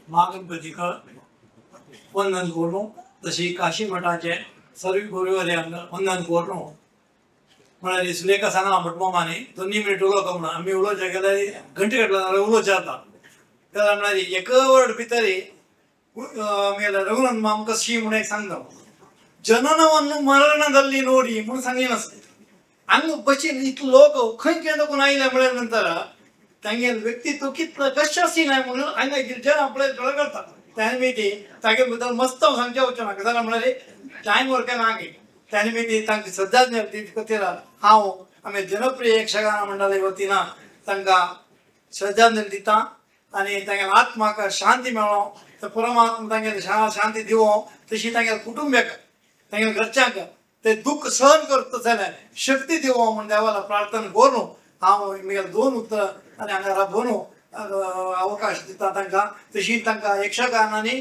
महागणपतीक वंदन करूं तशी काशी मठाचे सर्व गुरुवर्यांक वंदन करूं म्हळ्यार सुलेखा सांगला म्हटलो माने 2 मिनिट उलोवंक म्हणून आमी उलोवचे गेल्यार घंटे घटला उलोवचे जाता तर म्हळ्यार एक वर्ड भितर आमगे रघुनाथ आमकां शी म्हणून एक सांगता जननवन्नु मरणದಲ್ಲಿ ನೋಡಿ म्हणून सांगिन हांगा बशीन इतलो लोक खंय केन्ना आयले म्हळ्यार नंतर तांगे व्यक्तित्व कितलं कशें आशिल्लें म्हणून हांगा गिरजन आपले कळटा त्या निमित्ती तागे बद्दल मस्त सांगचें वचचें म्हाका जाल्यार म्हळ्यार टायम वरकें नागे त्या निमित्ती तांकां श्रद्धांजली खातीर हांव आमी जनप्रिय यक्षगान मंडळी वतीन तांकां श्रद्धांजली दिता आनी तांगे आत्म्याक शांती मेळो तर परमात्मा तांगे शांती दिवो तशी तांगे कुटुंबाक तांगे घरच्यांक ते दुःख सहन करता जाल्यार शक्ती दिवो म्हण देवाला प्रार्थना करून हांव म्हगे 2 उतर आनी हांगा राबोवन अवकाश दिता तांकां तशी तांकां यक्षगानांनी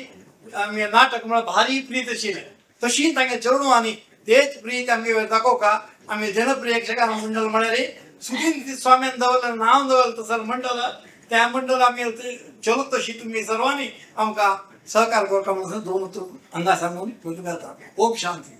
आमी नाटक म्हळ्यार भारी प्रीत आशिल्लें तशी तांगे चेडूं आनी तेच प्रीत आमी दाखोवका आमी जनप्रिय यक्षगान मंडळ म्हळ्यार सुधीर स्वाम्यान दवरलें नांव दवरलें तसर मंडळ त्या मंडळ आमी चलत तशी तुमी सर्वांनी आमकां सहकार करता म्हणून 2 उतर हांगा सांगून घेता. ओम शांती.